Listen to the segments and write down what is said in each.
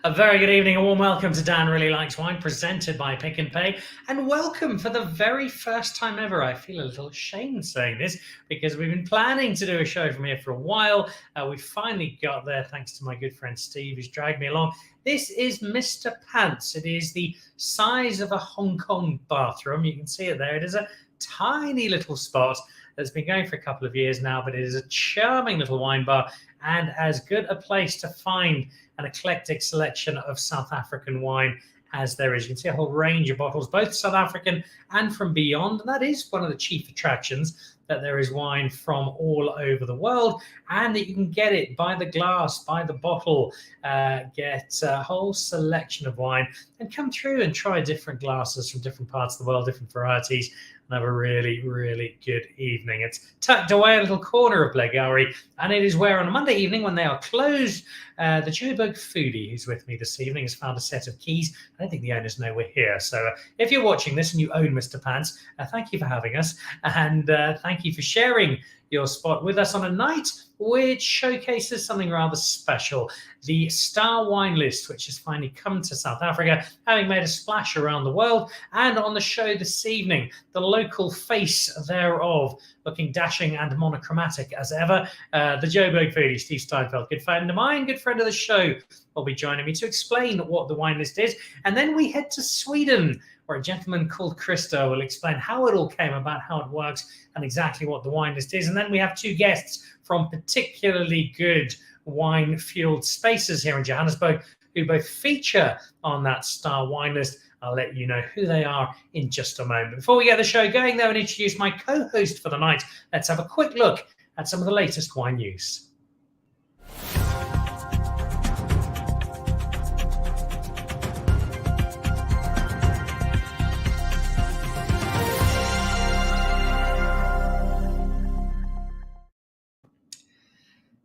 A very good evening, a warm welcome to Dan Really Likes Wine, presented by Pick n Pay. And welcome for the very first time ever. I feel a little ashamed saying this because we've been planning to do a show from here for a while. We finally got there thanks to my good friend Steve, who's dragged me along. This is Mr. Pants. It is the size of a Hong Kong bathroom. You can see it there. It is a tiny little spot that's been going for a couple of years now, but it is a charming little wine bar and as good a place to find an eclectic selection of South African wine as there is. You can see a whole range of bottles, both South African and from beyond. And that is one of the chief attractions, that there is wine from all over the world and that you can get it by the glass, by the bottle, get a whole selection of wine and come through and try different glasses from different parts of the world, different varieties, and have a really, really good evening. It's tucked away a little corner of Blair Gallery, and it is where on a Monday evening when they are closed, the Joburg Foodie, who's with me this evening, has found a set of keys. I don't think the owners know we're here. So if you're watching this and you own Mr. Pants, thank you for having us, and thank you for sharing your spot with us on a night which showcases something rather special. The Star Wine List, which has finally come to South Africa, having made a splash around the world. And on the show this evening, the local face thereof, looking dashing and monochromatic as ever, the Joburg Foodie, Steve Steinfeld, good friend of mine, good friend of the show, will be joining me to explain what the wine list is. And then we head to Sweden, where a gentleman called Kirster will explain how it all came about, how it works, and exactly what the wine list is. And then we have two guests from particularly good wine-fueled spaces here in Johannesburg who both feature on that Star Wine List. I'll let you know who they are in just a moment. Before we get the show going, though, and introduce my co-host for the night, let's have a quick look at some of the latest wine news.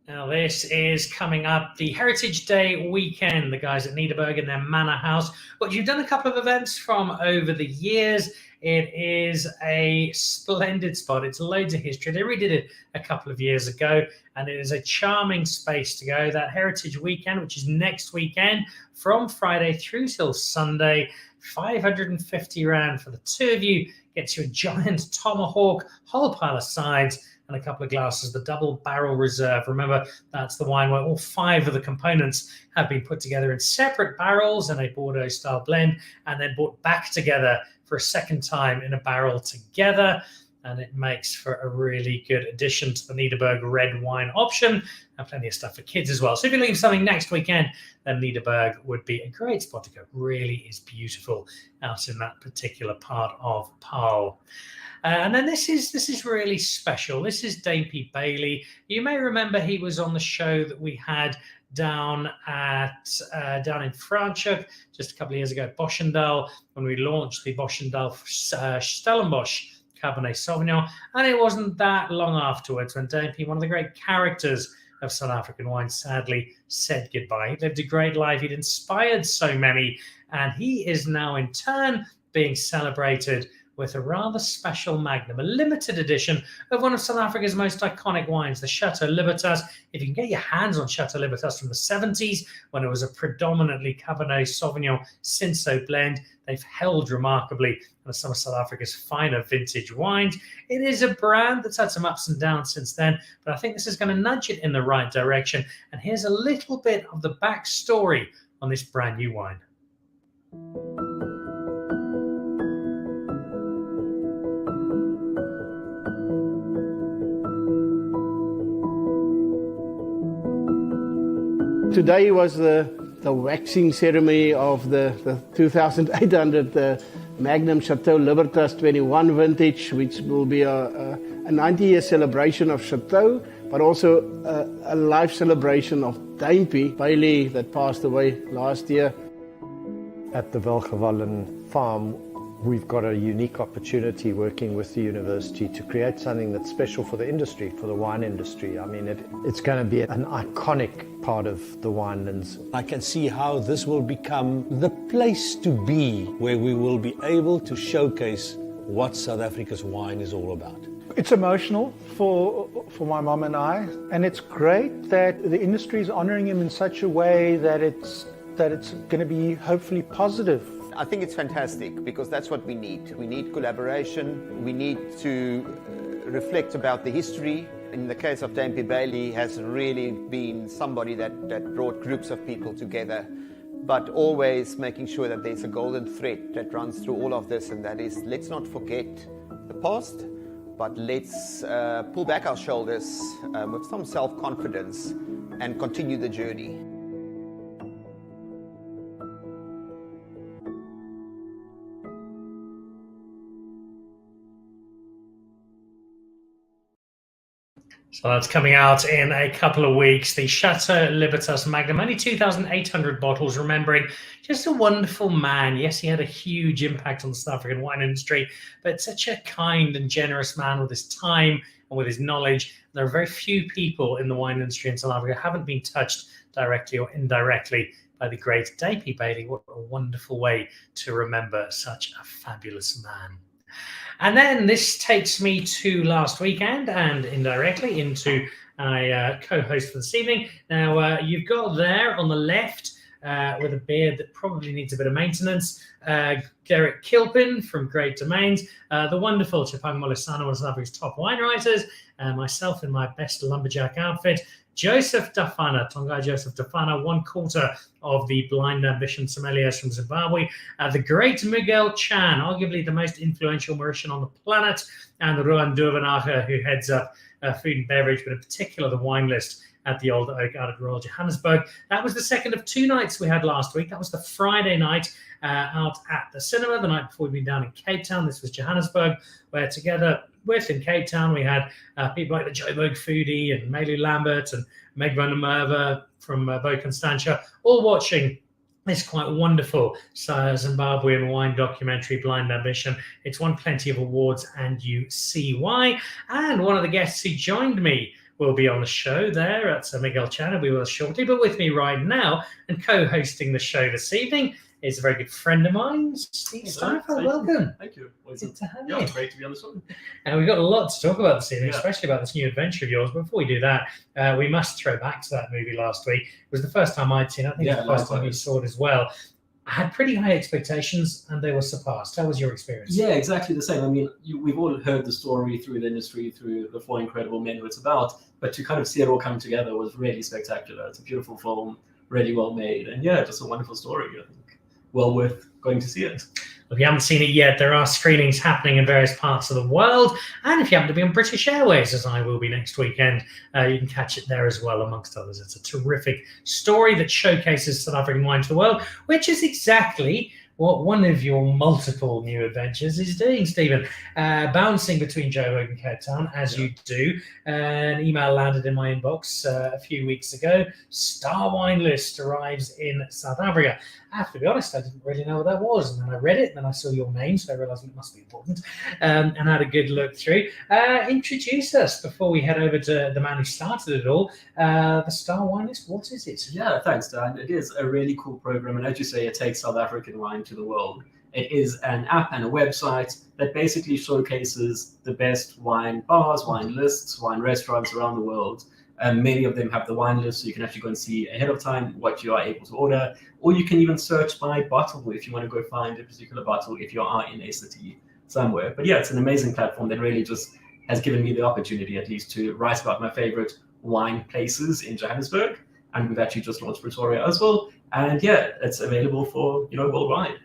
Now, this is coming up the Heritage Day weekend. The guys at Nederburg in their Manor House, which you've done a couple of events from over the years. It is a splendid spot. It's loads of history. They redid it a couple of years ago, and it is a charming space to go. That Heritage Weekend, which is next weekend, from Friday through till Sunday, 550 Rand for the two of you. Gets you a giant tomahawk, whole pile of sides, and a couple of glasses, the double barrel reserve. Remember, that's the wine where all five of the components have been put together in separate barrels in a Bordeaux style blend and then brought back together for a second time in a barrel together. And it makes for a really good addition to the Nederburg red wine option, and plenty of stuff for kids as well. So if you're looking for something next weekend, then Nederburg would be a great spot to go. It really is beautiful out in that particular part of Paarl. And then this is really special. This is Dampy Bailey. You may remember he was on the show that we had down in Franschhoek just a couple of years ago at Boschendal, when we launched the Boschendal Stellenbosch Cabernet Sauvignon. And it wasn't that long afterwards when Dampy, one of the great characters of South African wine, sadly said goodbye. He lived a great life. He'd inspired so many, and he is now in turn being celebrated with a rather special magnum, a limited edition of one of South Africa's most iconic wines, the Chateau Libertas. If you can get your hands on Chateau Libertas from the 70s, when it was a predominantly Cabernet Sauvignon Cinsault blend, they've held remarkably as some of South Africa's finer vintage wines. It is a brand that's had some ups and downs since then, but I think this is going to nudge it in the right direction. And here's a little bit of the backstory on this brand new wine. Today was the waxing ceremony of the 2800 Magnum Chateau Libertas 21 vintage, which will be a 90-year celebration of Chateau, but also a life celebration of Dampy Bailey that passed away last year. At the Welgevallen farm, we've got a unique opportunity working with the university to create something that's special for the industry, for the wine industry. I mean, it's going to be an iconic part of the winelands. I can see how this will become the place to be, where we will be able to showcase what South Africa's wine is all about. It's emotional for my mom and I, and it's great that the industry is honoring him in such a way that it's that it's going to be hopefully positive. I think it's fantastic because that's what we need. We need collaboration. We need to reflect about the history. In the case of Dame Bailey, has really been somebody that brought groups of people together, but always making sure that there's a golden thread that runs through all of this, and that is, let's not forget the past, but let's pull back our shoulders with some self-confidence and continue the journey. So that's coming out in a couple of weeks. The Chateau Libertas Magnum, only 2,800 bottles, remembering just a wonderful man. Yes, he had a huge impact on the South African wine industry, but such a kind and generous man with his time and with his knowledge. There are very few people in the wine industry in South Africa who haven't been touched directly or indirectly by the great Dame Bailey. What a wonderful way to remember such a fabulous man. And then this takes me to last weekend and indirectly into my co-host for this evening. Now, you've got there on the left with a beard that probably needs a bit of maintenance, Gerrit Kilpin from Great Domains, the wonderful Chipang Molisano, one of South Africa's top wine writers, myself in my best lumberjack outfit, Joseph Dafana, Tongai Joseph Dafana, 1/4 of the Blind Ambition sommeliers from Zimbabwe, the great Miguel Chan, arguably the most influential Mauritian on the planet, and Ruan Durvanacher, who heads up food and beverage, but in particular the wine list at the Old Oak out at Royal Johannesburg. That was the second of 2 nights we had last week. That was the Friday night out at the cinema, the night before we'd been down in Cape Town. This was Johannesburg, where together with in Cape Town we had people like the Joburg Foodie and Melu Lambert and Meg van der Merwe from Bo Constantia, all watching this quite wonderful Zimbabwean wine documentary, Blind Ambition. It's won plenty of awards, and you see why. And one of the guests who joined me will be on the show there. That's Miguel Chan, who will be with us shortly. But with me right now and co-hosting the show this evening is a very good friend of mine, Steve Steinfeld. Welcome. Thank you. Good to have Yeah, you. it's great to be on the show. And we've got a lot to talk about this evening, Yeah. especially about this new adventure of yours. But before we do that, we must throw back to that movie last week. It was the first time I'd seen it. I think Yeah, it's the first time you likewise. saw it as well. I had pretty high expectations, and they were surpassed. How was your experience? Yeah, exactly the same. I mean, we've all heard the story through the industry, through the 4 incredible men who it's about, but to kind of see it all come together was really spectacular. It's a beautiful film, really well made, and yeah, just a wonderful story. I think well worth going to see it. If you haven't seen it yet, there are screenings happening in various parts of the world. And if you happen to be on British Airways, as I will be next weekend, you can catch it there as well, amongst others. It's a terrific story that showcases South African wine to the world, which is exactly what one of your multiple new adventures is doing, Stephen. Bouncing between Joburg and Cape Town, as you do. An email landed in my inbox a few weeks ago. Star Wine List arrives in South Africa. I have to be honest, I didn't really know what that was. And then I read it, and then I saw your name, so I realized it must be important, and had a good look through. Introduce us before we head over to the man who started it all. The Star Wine List, what is it? Yeah, thanks, Dan. It is a really cool program, and as you say, it takes South African wine to the world. It is an app and a website that basically showcases the best wine bars, wine lists, wine restaurants around the world. Many of them have the wine list, so you can actually go and see ahead of time what you are able to order, or you can even search by bottle if you want to go find a particular bottle if you are in a city somewhere. But yeah, it's an amazing platform that really just has given me the opportunity, at least, to write about my favorite wine places in Johannesburg, and we've actually just launched Pretoria as well. And yeah, it's available for worldwide.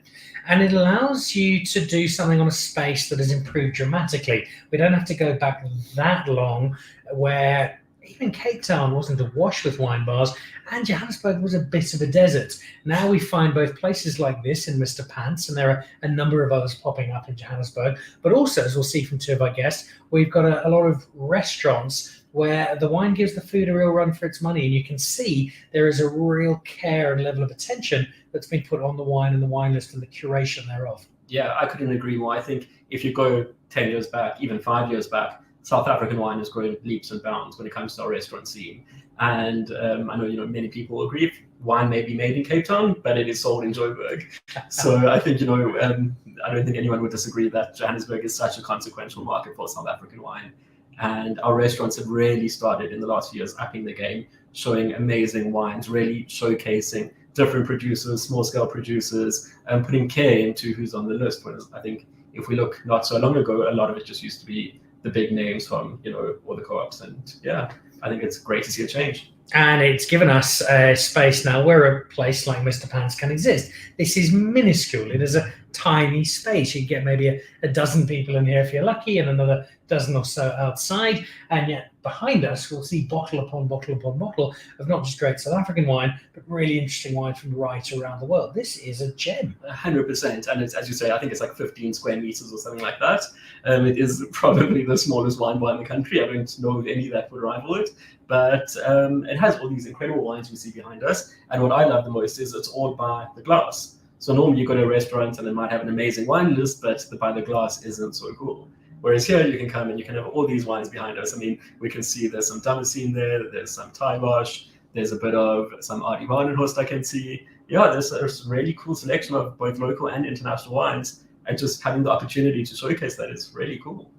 And it allows you to do something on a space that has improved dramatically. We don't have to go back that long, where even Cape Town wasn't awash with wine bars, and Johannesburg was a bit of a desert. Now we find both places like this in Mr. Pants, and there are a number of others popping up in Johannesburg. But also, as we'll see from 2 of our guests, we've got a lot of restaurants where the wine gives the food a real run for its money, and you can see there is a real care and level of attention that's been put on the wine and the wine list and the curation thereof. Yeah, I couldn't agree more. I think if you go 10 years back, even 5 years back, South African wine has grown leaps and bounds when it comes to our restaurant scene. And I know, many people agree wine may be made in Cape Town, but it is sold in Joburg. So I think, I don't think anyone would disagree that Johannesburg is such a consequential market for South African wine. And our restaurants have really started in the last few years upping the game, showing amazing wines, really showcasing different producers, small scale producers, and putting care into who's on the list. Whereas I think if we look not so long ago, a lot of it just used to be the big names from, all the co-ops. And yeah, I think it's great to see a change. And it's given us a space now where a place like Mr. Pants can exist. This is minuscule. It is a tiny space. You get maybe a dozen people in here if you're lucky, and another dozen or so outside. And yet behind us, we'll see bottle upon bottle upon bottle of not just great South African wine, but really interesting wine from right around the world. This is a gem. 100%. And it's, as you say, I think it's like 15 square meters or something like that. It is probably the smallest wine bar in the country. I don't know of any that would rival it. But it has all these incredible wines we see behind us. And what I love the most is it's all by the glass. So normally you go to a restaurant and they might have an amazing wine list, but the by the glass isn't so cool. Whereas here you can come and you can have all these wines behind us. I mean, we can see there's some Damascene there, there's some Taibosh, there's a bit of some Adi Warnenhorst I can see. Yeah, there's a really cool selection of both local and international wines. And just having the opportunity to showcase that is really cool.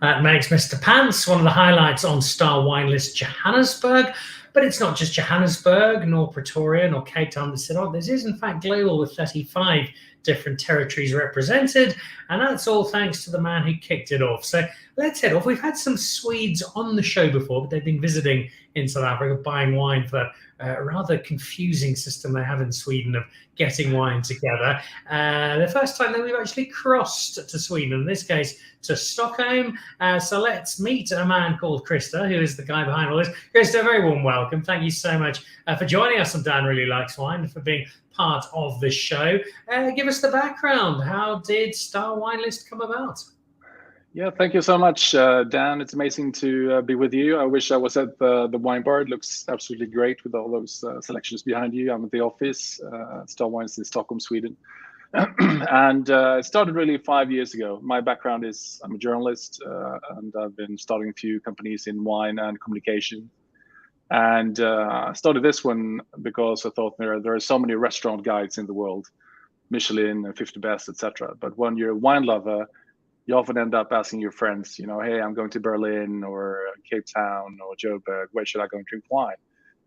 That makes Mr. Pants one of the highlights on Star Wine List Johannesburg. But it's not just Johannesburg, nor Pretoria, nor Cape Town to sit on. This is, in fact, global with 35 different territories represented. And that's all thanks to the man who kicked it off. So let's head off. We've had some Swedes on the show before, but they've been visiting in South Africa, buying wine for a rather confusing system they have in Sweden of getting wine together. The first time that we've actually crossed to Sweden, in this case to Stockholm. So let's meet a man called Kirster, who is the guy behind all this. Kirster, a very warm welcome. Thank you so much for joining us on Dan Really Likes Wine, for being part of the show. Give us the background. How did Star Wine List come about? Yeah, thank you so much, Dan. It's amazing to be with you. I wish I was at the wine bar. It looks absolutely great with all those selections behind you. I'm at the office, Star Wines in Stockholm, Sweden. And it started really 5 years ago. My background is I'm a journalist, and I've been starting a few companies in wine and communication. And I started this one because I thought there are so many restaurant guides in the world, Michelin and 50 Best, etc. But when you're a wine lover, you often end up asking your friends, hey, I'm going to Berlin or Cape Town or Joburg. Where should I go and drink wine?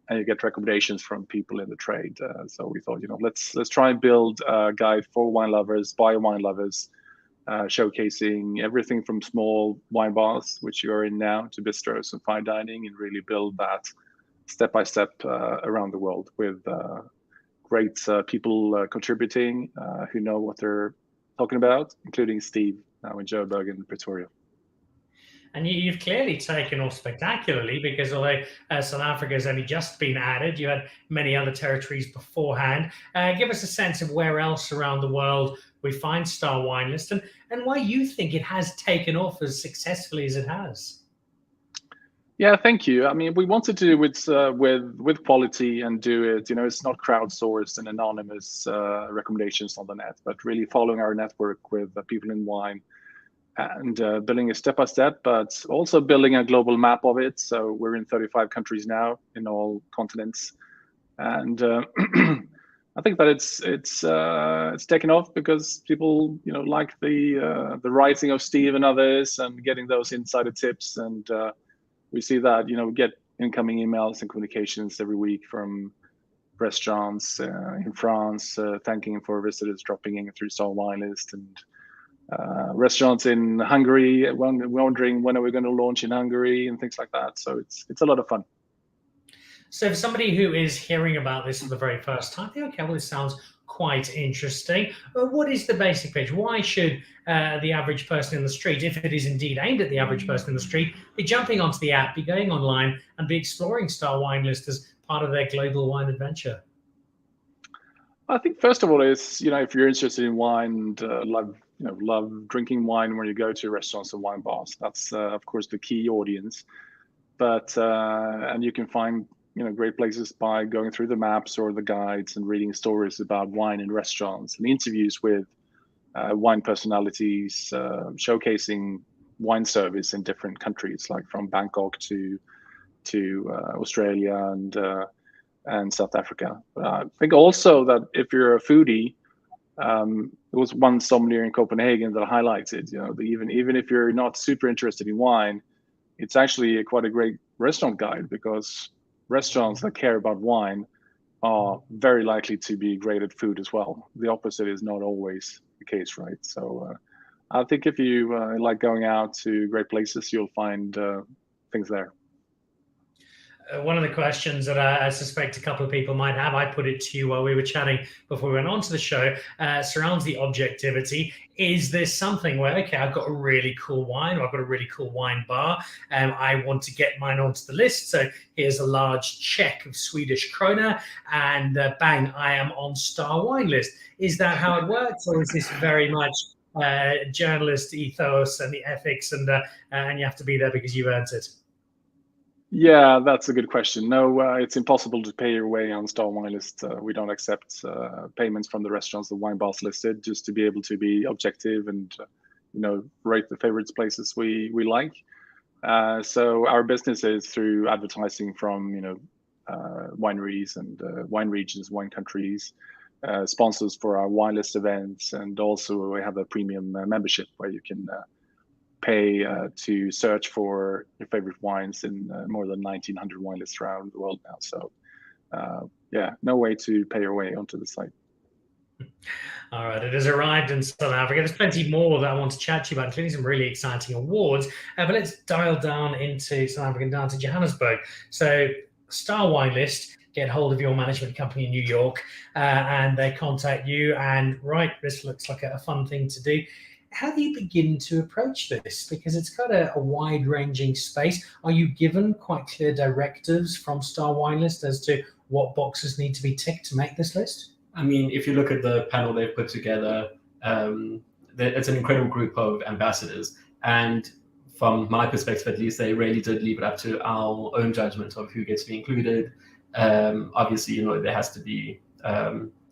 And you get recommendations from people in the trade. So we thought, let's try and build a guide for wine lovers, by wine lovers, showcasing everything from small wine bars, which you're in now, to bistros and fine dining, and really build that step by step around the world with great people contributing who know what they're talking about, including Steve now in Joburg and Pretoria. And you've clearly taken off spectacularly, because although South Africa has only just been added, you had many other territories beforehand. Give us a sense of where else around the world we find Star Wine List, and why you think it has taken off as successfully as it has. Yeah, thank you. I mean, we wanted to do it with quality and do it. It's not crowdsourced and anonymous recommendations on the net, but really following our network with people in wine and building it step by step, but also building a global map of it. So we're in 35 countries now in all continents, and I think that it's taken off because people like the writing of Steve and others and getting those insider tips, and we see that we get incoming emails and communications every week from restaurants in France thanking for visitors dropping in through Star Wine List, and restaurants in Hungary wondering when are we going to launch in Hungary and things like that. So it's a lot of fun. So for somebody who is hearing about this for the very first time, think, okay, well, this sounds quite interesting. But what is the basic pitch? Why should the average person in the street, if it is indeed aimed at the average person in the street, be jumping onto the app, be going online and be exploring Star Wine List as part of their global wine adventure? I think first of all is, if you're interested in wine and love drinking wine when you go to restaurants and wine bars, that's of course the key audience. But and you can find great places by going through the maps or the guides and reading stories about wine in restaurants and interviews with wine personalities showcasing wine service in different countries, like from Bangkok to Australia and South Africa. But I think also that if you're a foodie, there was one sommelier in Copenhagen that highlighted, even if you're not super interested in wine, it's actually quite a great restaurant guide, because restaurants that care about wine are very likely to be great at food as well. The opposite is not always the case, right? So I think if you like going out to great places, you'll find things there. One of the questions that I suspect a couple of people might have, I put it to you while we were chatting before we went on to the show, surrounds the objectivity. Is this something where, okay, I've got a really cool wine, or I've got a really cool wine bar, and I want to get mine onto the list. So here's a large check of Swedish krona, and bang, I am on Star Wine List. Is that how it works, or is this very much journalist ethos and the ethics, and you have to be there because you earned it? Yeah, that's a good question. No, it's impossible to pay your way on Star Wine List. We don't accept payments from the restaurants the wine bars listed, just to be able to be objective and rate the favorites places we like. So our business is through advertising from wineries and wine regions, wine countries, sponsors for our wine list events, and also we have a premium membership where you can pay to search for your favorite wines in more than 1,900 wine lists around the world now. So yeah, no way to pay your way onto the site. All right, it has arrived in South Africa. There's plenty more that I want to chat to you about, including some really exciting awards. But let's dial down into South Africa and down to Johannesburg. So Star Wine List get hold of your management company in New York, and they contact you, and right, this looks like a fun thing to do. How do you begin to approach this? Because it's got a wide-ranging space. Are you given quite clear directives from Star Wine List as to what boxes need to be ticked to make this list? I mean, if you look at the panel they've put together, it's an incredible group of ambassadors. And from my perspective, at least, they really did leave it up to our own judgment of who gets to be included. Obviously, there has to be,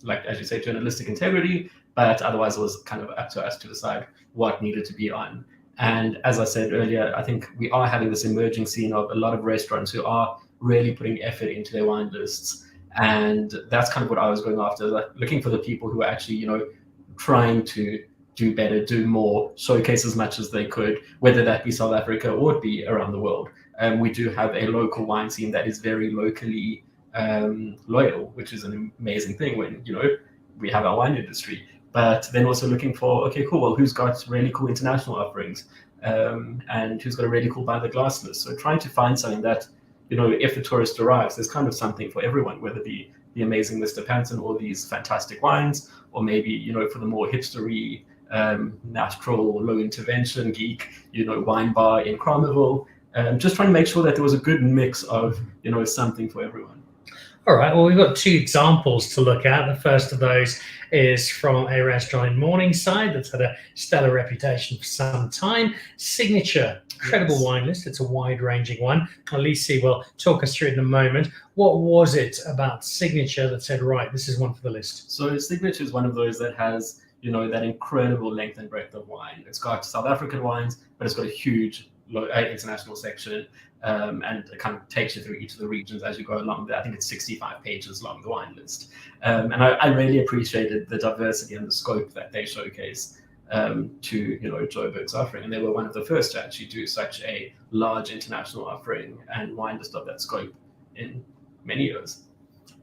like, as you say, journalistic integrity, but otherwise it was kind of up to us to decide what needed to be on. And as I said earlier, I think we are having this emerging scene of a lot of restaurants who are really putting effort into their wine lists. And that's kind of what I was going after, like looking for the people who are actually, trying to do better, do more, showcase as much as they could, whether that be South Africa or it be around the world. We do have a local wine scene that is very locally loyal, which is an amazing thing when, we have our wine industry. But then also looking for, okay, cool, well, who's got really cool international offerings, and who's got a really cool by the glass list. So trying to find something that, if a tourist arrives, there's kind of something for everyone, whether it be the amazing Mr. Bengtsson or these fantastic wines, or maybe, for the more hipstery, natural, low intervention geek, wine bar in Carnival. Just trying to make sure that there was a good mix of, something for everyone. All right, well, we've got two examples to look at. The first of those is from a restaurant in Morningside that's had a stellar reputation for some time. Signature, incredible wine list. It's a wide-ranging one. Mxolisi will talk us through it in a moment. What was it about Signature that said, right, this is one for the list? So Signature is one of those that has, that incredible length and breadth of wine. It's got South African wines, but it's got a huge international section, and it kind of takes you through each of the regions as you go along. I think it's 65 pages long, the wine list. And I really appreciated the diversity and the scope that they showcase to Joburg's offering. And they were one of the first to actually do such a large international offering and wine list of that scope in many years.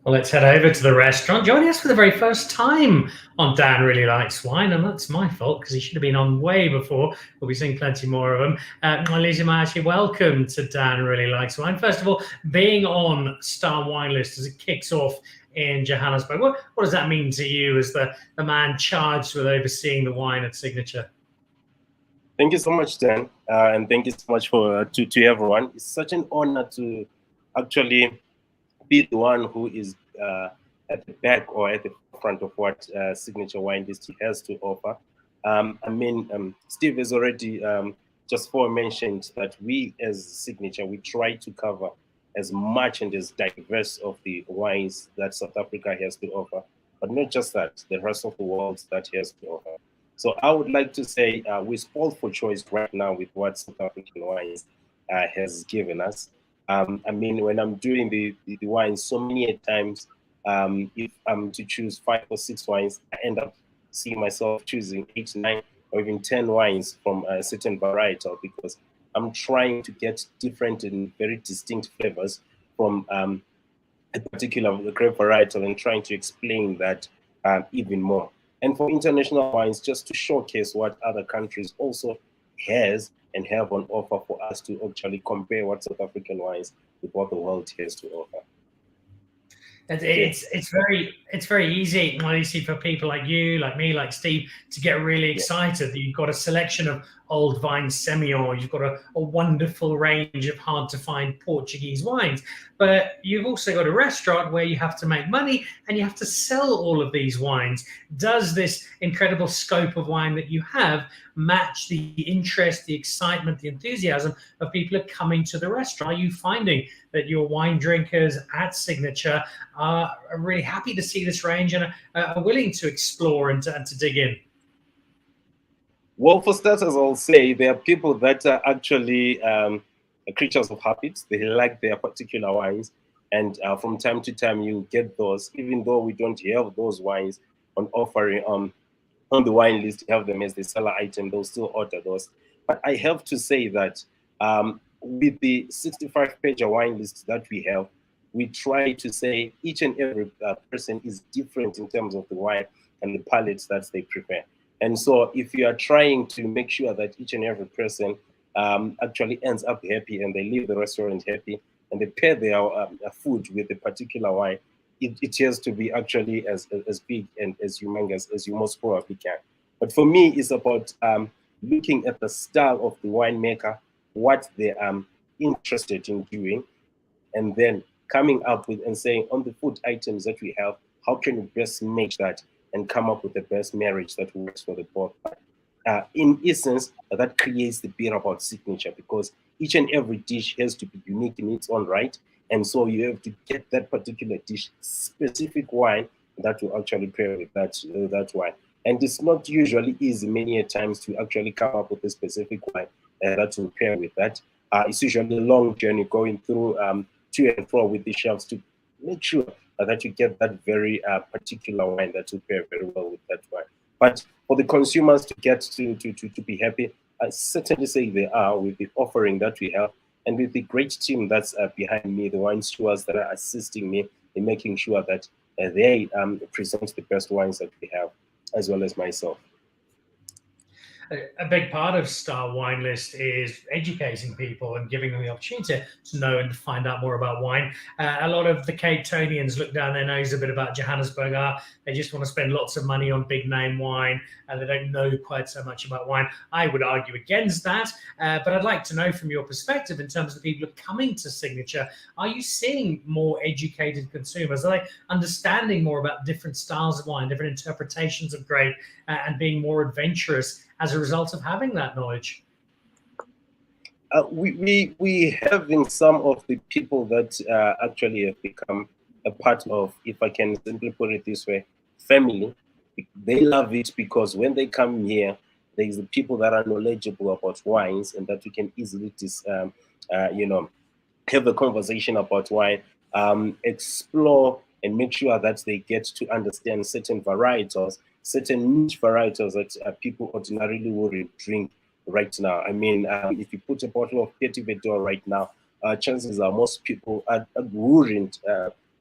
Well, let's head over to the restaurant. Joining us for the very first time on Dan Really Likes Wine, and that's my fault because he should have been on way before. We'll be seeing plenty more of them. Mxolisi Mahatshi, welcome to Dan Really Likes Wine. First of all, being on Star Wine List as it kicks off in Johannesburg, what does that mean to you as the man charged with overseeing the wine at Signature? Thank you so much, Dan, and thank you so much to everyone. It's such an honor to actually be the one who is at the back or at the front of what Signature Wine List has to offer. Steve has already just mentioned that we as Signature, we try to cover as much and as diverse of the wines that South Africa has to offer, but not just that, the rest of the world that has to offer. So I would like to say we're spoiled for choice right now with what South African wines has given us. When I'm doing the wines, so many times, if I'm to choose 5 or 6 wines, I end up seeing myself choosing 8, 9, or even 10 wines from a certain varietal, because I'm trying to get different and very distinct flavors from a particular grape varietal and trying to explain that even more. And for international wines, just to showcase what other countries also has and have on offer for us to actually compare what South African wines with what the world has to offer. It's very easy, Mxolisi, for people like you, like me, like Steve, to get really excited that you've got a selection of old vine Semillon, you've got a wonderful range of hard to find Portuguese wines, but you've also got a restaurant where you have to make money and you have to sell all of these wines. Does this incredible scope of wine that you have match the interest, the excitement, the enthusiasm of people who are coming to the restaurant? Are you finding that your wine drinkers at Signature are really happy to see this range and are willing to explore and to dig in? Well, for starters, I'll say there are people that are actually creatures of habits. They like their particular wines. And from time to time, you get those, even though we don't have those wines on offering on the wine list, you have them as the seller item, they'll still order those. But I have to say that with the 65-page wine list that we have, we try to say each and every person is different in terms of the wine and the palates that they prefer. And so if you are trying to make sure that each and every person actually ends up happy and they leave the restaurant happy and they pair their food with a particular wine, it has to be actually as big and as humongous as you most probably can. But for me, it's about looking at the style of the winemaker, what they are interested in doing, and then coming up with and saying on the food items that we have, how can we best match that and come up with the best marriage that works for the both. In essence, that creates the bit about Signature, because each and every dish has to be unique in its own right. And so you have to get that particular dish, specific wine that will actually pair with that wine. And it's not usually easy many a times to actually come up with a specific wine that will pair with that. It's usually a long journey going through to and fro with the shelves to make sure that you get that very particular wine that will pair very well with that wine. But for the consumers to get to be happy, I certainly say they are with the offering that we have and with the great team that's behind me, the wine stewards that are assisting me in making sure that they present the best wines that we have, as well as myself. A big part of Star Wine List is educating people and giving them the opportunity to know and find out more about wine. A lot of the Cape Townians look down their nose a bit about Johannesburg. They just want to spend lots of money on big name wine and they don't know quite so much about wine. I would argue against that, but I'd like to know from your perspective in terms of the people who are coming to Signature, are you seeing more educated consumers? Are they understanding more about different styles of wine, different interpretations of grape, and being more adventurous as a result of having that knowledge? We have in some of the people that actually have become a part of, if I can simply put it this way, family. They love it because when they come here, there's the people that are knowledgeable about wines and that we can easily have a conversation about wine, explore and make sure that they get to understand certain varietals, certain niche varietals that people ordinarily wouldn't drink right now. I mean, if you put a bottle of Petit Verdot right now, chances are most people wouldn't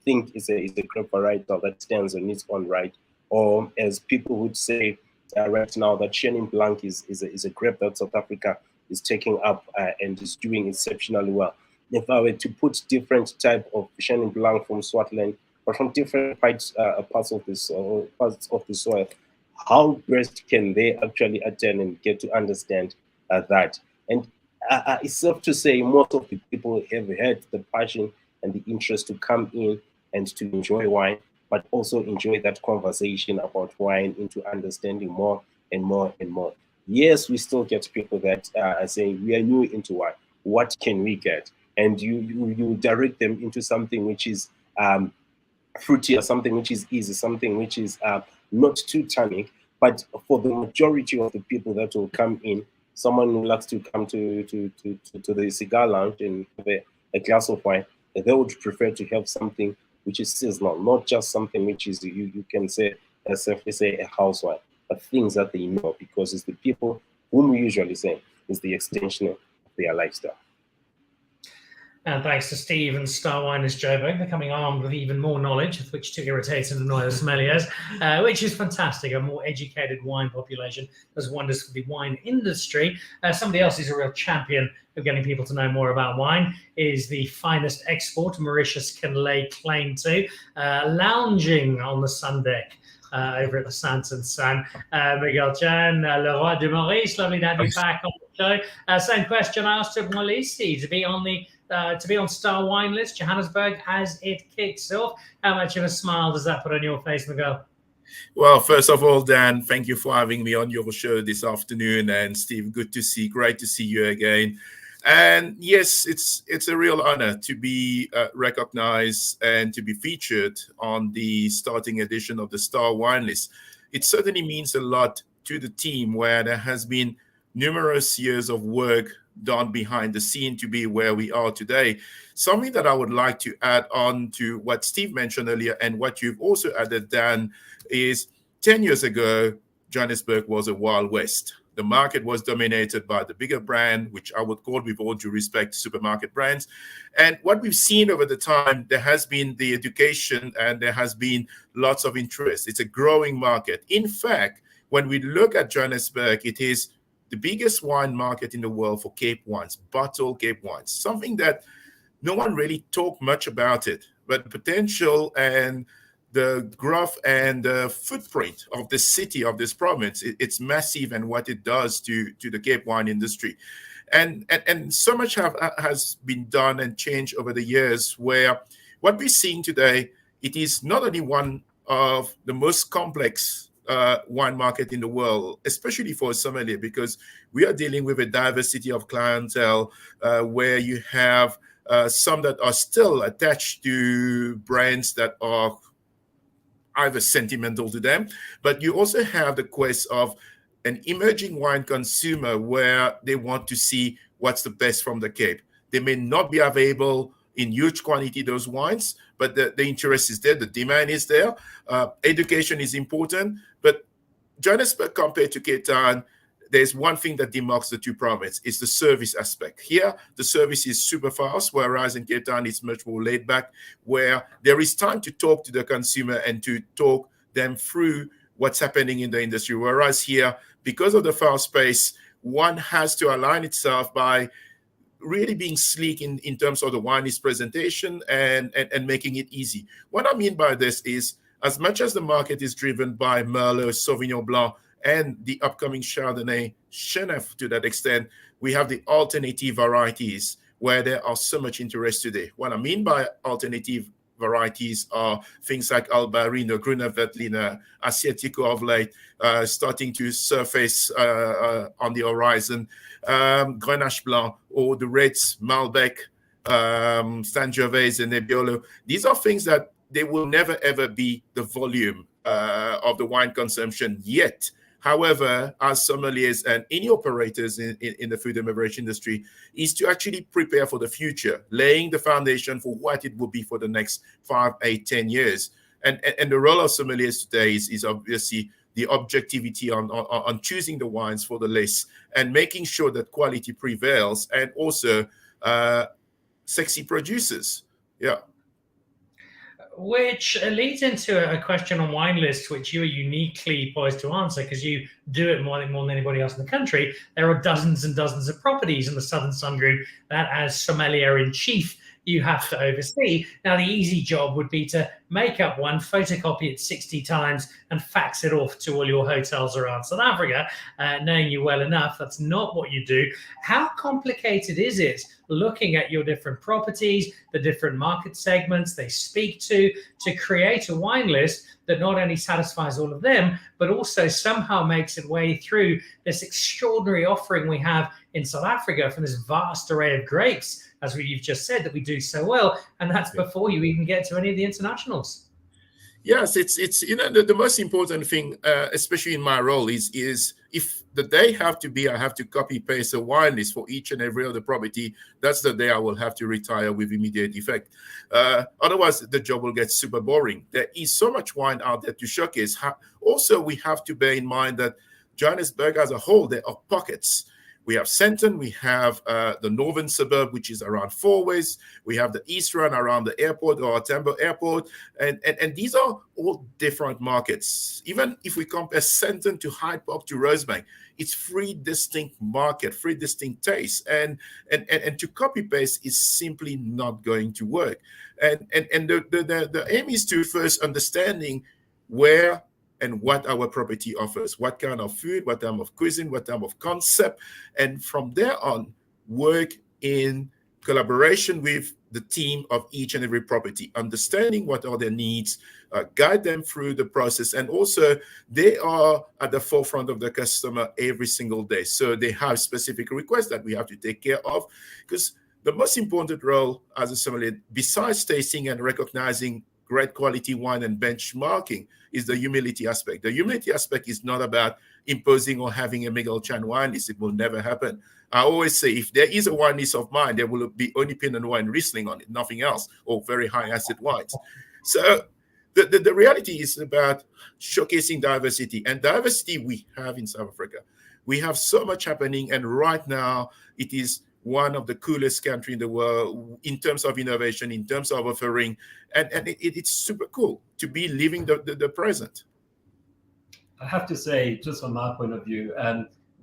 think it's a grape varietal that stands on its own right. Or as people would say right now, that Chenin Blanc is a grape that South Africa is taking up and is doing exceptionally well. If I were to put different type of Chenin Blanc from Swartland, but from different parts of the soil, how best can they actually attend and get to understand that? And it's safe to say most of the people have had the passion and the interest to come in and to enjoy wine, but also enjoy that conversation about wine into understanding more and more and more. Yes, we still get people that are saying, we are new into wine. What can we get? And you direct them into something which is fruity, or something which is easy, something which is not too tannic. But for the majority of the people that will come in, someone who likes to come to the cigar lounge and have a glass of wine, they would prefer to have something which is seasonal, not just something which is, you can say, safely say a house wine, but things that they know, because it's the people whom we usually say is the extension of their lifestyle. And thanks to Steve and Star Winers Joburg, becoming armed with even more knowledge of which to irritate and annoy the sommeliers, which is fantastic. A more educated wine population does wonders for the wine industry. Somebody else who's a real champion of getting people to know more about wine is the finest export Mauritius can lay claim to, lounging on the sun deck over at the Santon Sun. Miguel Chan, Le Roi de Maurice, lovely to have you back on the show. Same question I asked of Mxolisi to be on Star Wine List, Johannesburg, as it kicks off. How much of a smile does that put on your face, Miguel? Well, first of all, Dan, thank you for having me on your show this afternoon. And Steve, great to see you again. And yes, it's a real honor to be recognized and to be featured on the starting edition of the Star Wine List. It certainly means a lot to the team, where there has been numerous years of work done behind the scene to be where we are today. Something that I would like to add on to what Steve mentioned earlier and what you've also added, Dan, is 10 years ago, Johannesburg was a Wild West. The market was dominated by the bigger brand, which I would call, with all due respect, supermarket brands. And what we've seen over the time, there has been the education and there has been lots of interest. It's a growing market. In fact, when we look at Johannesburg, it is the biggest wine market in the world for Cape wines, bottled Cape wines, something that no one really talked much about it, but the potential and the growth and the footprint of the city, of this province, it's massive, and what it does to the Cape wine industry. And so much has been done and changed over the years, where what we're seeing today, it is not only one of the most complex wine market in the world, especially for a sommelier, because we are dealing with a diversity of clientele where you have some that are still attached to brands that are either sentimental to them, but you also have the quest of an emerging wine consumer where they want to see what's the best from the Cape. They may not be available in huge quantity, those wines, but the interest is there, the demand is there. Education is important, but Johannesburg compared to Cape Town, there's one thing that demarks the two provinces, is the service aspect. Here, the service is super fast, whereas in Cape Town, it's much more laid back, where there is time to talk to the consumer and to talk them through what's happening in the industry. Whereas here, because of the fast pace, one has to align itself by really being sleek in terms of the wine's presentation and making it easy. What I mean by this is, as much as the market is driven by Merlot, Sauvignon Blanc, and the upcoming Chardonnay, Cheneuf to that extent, we have the alternative varieties where there are so much interest today. What I mean by alternative varieties are things like Albarino, Gruner Veltliner, Asiatico of late, starting to surface on the horizon, Grenache Blanc, or the reds, Malbec, Sangiovese, and Nebbiolo. These are things that they will never, ever be the volume of the wine consumption yet. However, as sommeliers and any operators in the food and beverage industry, is to actually prepare for the future, laying the foundation for what it will be for the next 5, 8, 10 years. And the role of sommeliers today is obviously the objectivity on choosing the wines for the list and making sure that quality prevails, and also sexy producers. Yeah. Which leads into a question on wine lists, which you are uniquely poised to answer because you do it more than anybody else in the country. There are dozens and dozens of properties in the Southern Sun Group that, as sommelier in chief, you have to oversee. Now, the easy job would be to make up one, photocopy it 60 times, and fax it off to all your hotels around South Africa. Knowing you well enough, that's not what you do. How complicated is it looking at your different properties, the different market segments they speak to create a wine list that not only satisfies all of them, but also somehow makes its way through this extraordinary offering we have in South Africa from this vast array of grapes, as you've just said, that we do so well, and that's before you even get to any of the internationals. Yes, it's the most important thing, especially in my role, is if the day I have to copy paste a wine list for each and every other property, that's the day I will have to retire with immediate effect. Otherwise, the job will get super boring. There is so much wine out there to showcase. Also, we have to bear in mind that Johannesburg as a whole, there are pockets We have Sandton, we have the northern suburb, which is around Fourways. We have the east run around the airport or Tambo Airport. And these are all different markets. Even if we compare Sandton to Hyde Park to Rosebank, it's 3 distinct markets, 3 distinct tastes. And to copy paste is simply not going to work. And the aim is to first understanding where and what our property offers, what kind of food, what type of cuisine, what type of concept, and from there on, work in collaboration with the team of each and every property, understanding what are their needs, guide them through the process, and also they are at the forefront of the customer every single day. So they have specific requests that we have to take care of, because the most important role as a sommelier, besides tasting and recognizing great quality wine and benchmarking, is the humility aspect. The humility aspect is not about imposing or having a Miguel Chan wine list. It will never happen. I always say, if there is a wine list of mine, there will be only Pinot Noir and Riesling on it, nothing else, or very high acid wines. So the reality is about showcasing diversity, and diversity we have in South Africa. We have so much happening, and right now it is one of the coolest countries in the world in terms of innovation, in terms of offering, and it's super cool to be living the present. I have to say, just from my point of view,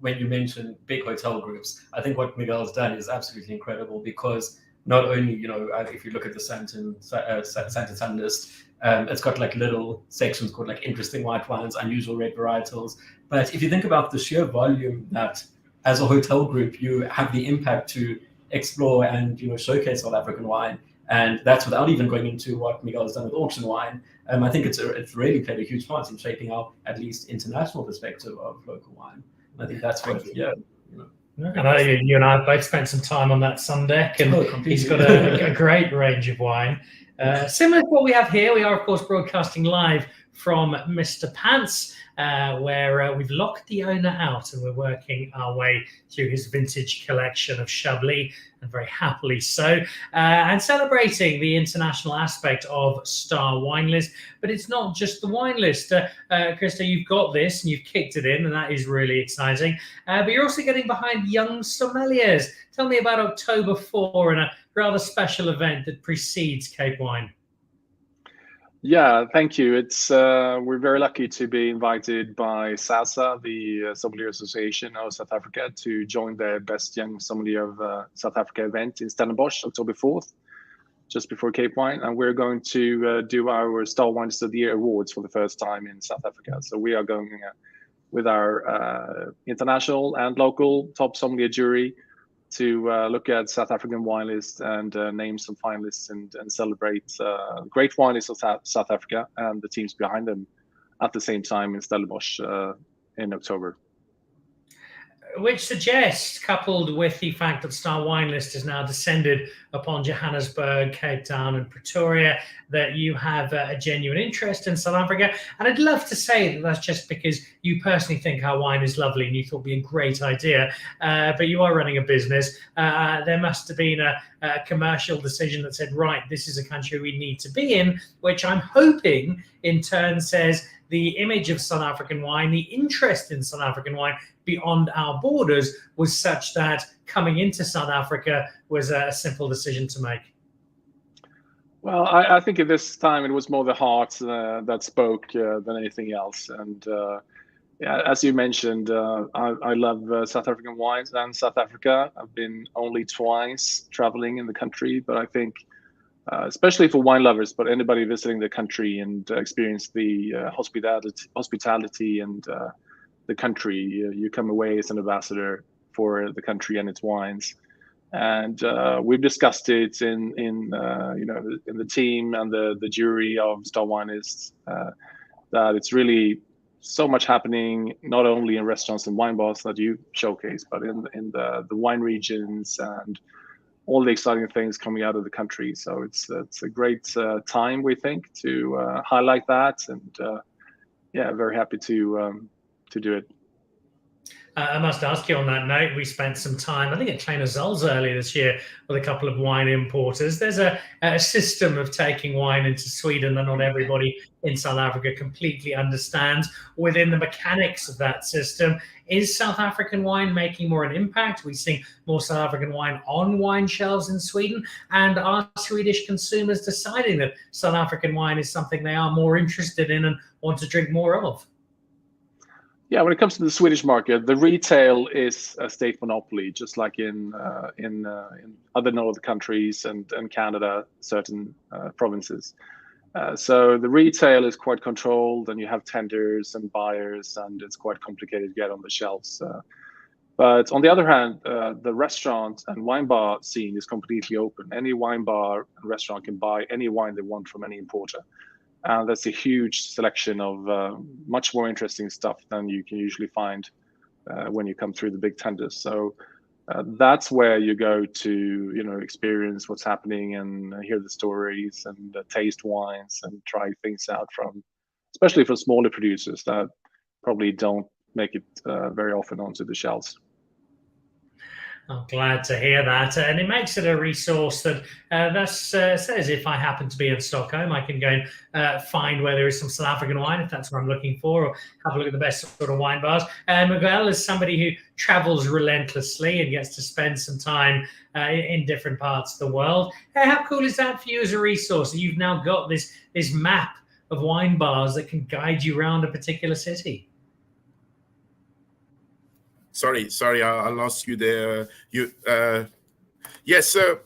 when you mention big hotel groups, I think what Miguel's done is absolutely incredible, because not only, if you look at the Sandton Sun list, it's got like little sections called like interesting white wines, unusual red varietals. But if you think about the sheer volume that as a hotel group, you have the impact to explore and showcase South African wine, and that's without even going into what Miguel has done with auction wine. I think it's really played a huge part in shaping our at least international perspective of local wine. And I think that's what, I know you and I have both spent some time on that sun deck, and he's got a great range of wine. Similar to what we have here, we are, of course, broadcasting live from Mr. Pants, where we've locked the owner out and we're working our way through his vintage collection of Chablis, and very happily so, and celebrating the international aspect of Star Wine List. But it's not just the wine list. Kirster, you've got this and you've kicked it in, and that is really exciting. But you're also getting behind Young Sommeliers. Tell me about October 4 and a rather special event that precedes Cape Wine. Yeah, thank you. It's we're very lucky to be invited by SASA, the Sommelier Association of South Africa, to join the Best Young Sommelier of South Africa event in Stellenbosch, October 4th, just before Cape Wine. And we're going to do our Star Wines of the Year awards for the first time in South Africa. So we are going with our international and local top sommelier jury to look at South African wine lists and name some finalists and celebrate great wine lists of South Africa and the teams behind them at the same time in Stellenbosch in October. Which suggests, coupled with the fact that Star Wine List is now descended upon Johannesburg, Cape Town and Pretoria, that you have a genuine interest in South Africa. And I'd love to say that that's just because you personally think our wine is lovely and you thought it would be a great idea, but you are running a business. There must have been a commercial decision that said, right, this is a country we need to be in, which I'm hoping in turn says the image of South African wine, the interest in South African wine beyond our borders was such that coming into South Africa was a simple decision to make. Well, I think at this time it was more the heart that spoke than anything else. And yeah, as you mentioned, I love South African wines and South Africa. I've been only twice traveling in the country, but I think especially for wine lovers, but anybody visiting the country and experience the hospitality and the country, you come away as an ambassador for the country and its wines. And we've discussed it in the team and the jury of Star Winists, that it's really so much happening, not only in restaurants and wine bars that you showcase, but in the wine regions and all the exciting things coming out of the country. So it's a great time, we think, to highlight that, and yeah, very happy to do it. I must ask you on that note, we spent some time, I think at Kleiner Zolz earlier this year, with a couple of wine importers. There's a system of taking wine into Sweden that not everybody in South Africa completely understands. Within the mechanics of that system, is South African wine making more an impact? We're seeing more South African wine on wine shelves in Sweden. And are Swedish consumers deciding that South African wine is something they are more interested in and want to drink more of? Yeah, when it comes to the Swedish market, the retail is a state monopoly, just like in other northern countries and Canada, certain provinces. So the retail is quite controlled, and you have tenders and buyers, and it's quite complicated to get on the shelves. But on the other hand, the restaurant and wine bar scene is completely open. Any wine bar and restaurant can buy any wine they want from any importer. And that's a huge selection of much more interesting stuff than you can usually find when you come through the big tenders. So that's where you go to, experience what's happening and hear the stories and taste wines and try things out especially for smaller producers that probably don't make it very often onto the shelves. I'm glad to hear that. And it makes it a resource that says if I happen to be in Stockholm, I can go and find where there is some South African wine, if that's what I'm looking for, or have a look at the best sort of wine bars. Miguel is somebody who travels relentlessly and gets to spend some time in different parts of the world. How cool is that for you as a resource? You've now got this map of wine bars that can guide you around a particular city. Sorry, I lost you there. Yes, so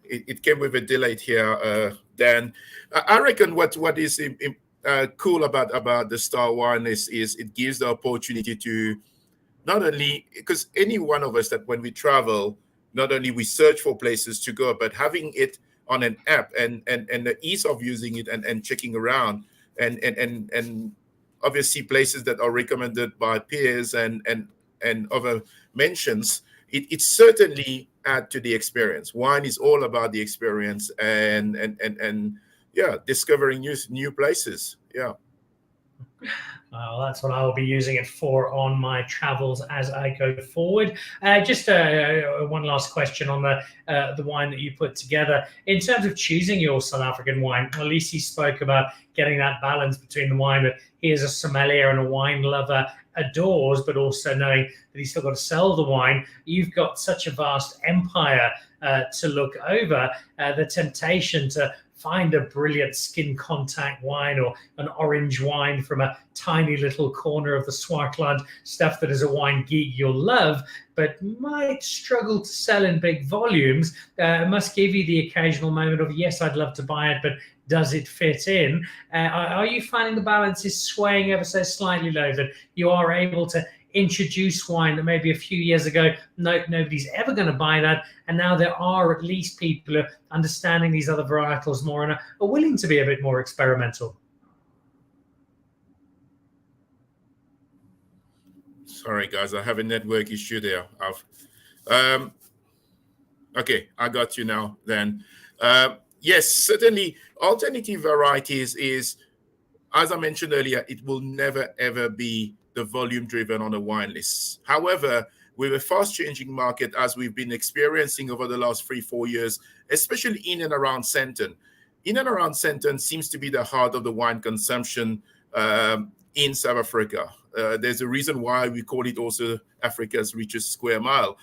it came with a delay here, Dan. I reckon what is cool about the Star Wine is it gives the opportunity to not only, because any one of us that when we travel, not only we search for places to go, but having it on an app and the ease of using it and checking around and obviously places that are recommended by peers and other mentions, it certainly add to the experience. Wine is all about the experience and yeah, discovering new places. Yeah. Well, that's what I will be using it for on my travels as I go forward. Just one last question on the wine that you put together. In terms of choosing your South African wine, Mxolisi spoke about getting that balance between the wine that he is a sommelier and a wine lover adores, but also knowing that he's still got to sell the wine. You've got such a vast empire to look over. The temptation to find a brilliant skin contact wine or an orange wine from a tiny little corner of the Swartland, stuff that as a wine geek you'll love, but might struggle to sell in big volumes, must give you the occasional moment of, yes, I'd love to buy it, but does it fit in? Are you finding the balance is swaying ever so slightly low, that you are able to introduce wine that maybe a few years ago nobody's ever going to buy that, and now there are at least people who are understanding these other varietals more and are willing to be a bit more experimental? Sorry guys, I have a network issue there. Okay, I got you now then. Yes, certainly alternative varieties is, as I mentioned earlier, it will never ever be the volume driven on a wine list. However, with a fast changing market as we've been experiencing over the last 3-4 years, especially in and around Sandton seems to be the heart of the wine consumption in South Africa. There's a reason why we call it also Africa's richest square mile.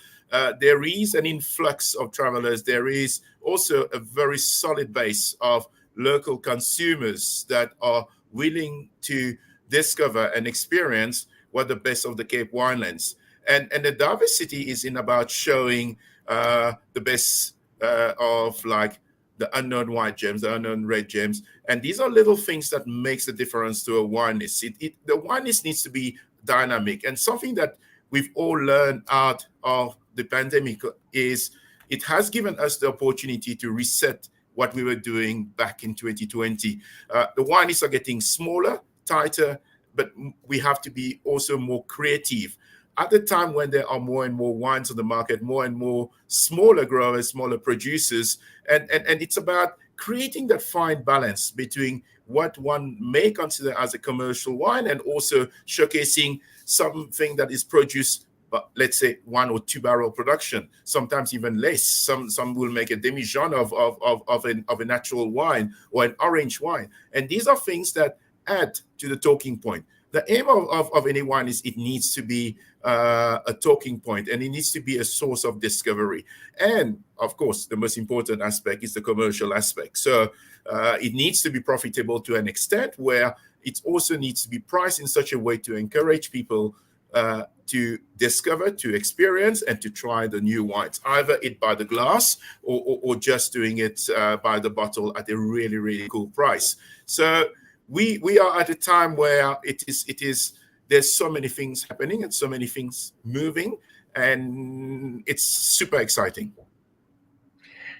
There is an influx of travelers. There is also a very solid base of local consumers that are willing to discover and experience what the best of the Cape winelands. And the diversity is in about showing the best of like the unknown white gems, the unknown red gems. And these are little things that makes the difference to a wine list. The wine list needs to be dynamic. And something that we've all learned out of the pandemic is it has given us the opportunity to reset what we were doing back in 2020. The wine lists are getting smaller, tighter, but we have to be also more creative. At the time when there are more and more wines on the market, more and more smaller growers, smaller producers, and it's about creating that fine balance between what one may consider as a commercial wine and also showcasing something that is produced but let's say 1 or 2 barrel production, sometimes even less. Some will make a demi-jean of a natural wine or an orange wine. And these are things that add to the talking point. The aim of any wine is it needs to be a talking point, and it needs to be a source of discovery. And of course, the most important aspect is the commercial aspect. So it needs to be profitable to an extent where it also needs to be priced in such a way to encourage people to discover, to experience, and to try the new wines, either it by the glass or just doing it by the bottle at a really, really cool price. So we are at a time where there's so many things happening and so many things moving, and it's super exciting.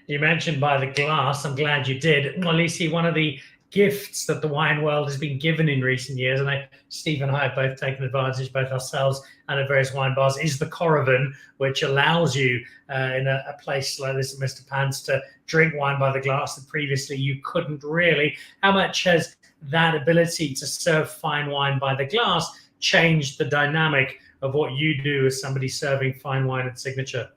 You mentioned by the glass. I'm glad you did. Mxolisi, one of the gifts that the wine world has been given in recent years, and Steve and I have both taken advantage, both ourselves and at various wine bars, is the Coravin, which allows you in a place like this at Mr. Pants to drink wine by the glass that previously you couldn't really. How much has that ability to serve fine wine by the glass changed the dynamic of what you do as somebody serving fine wine at Signature?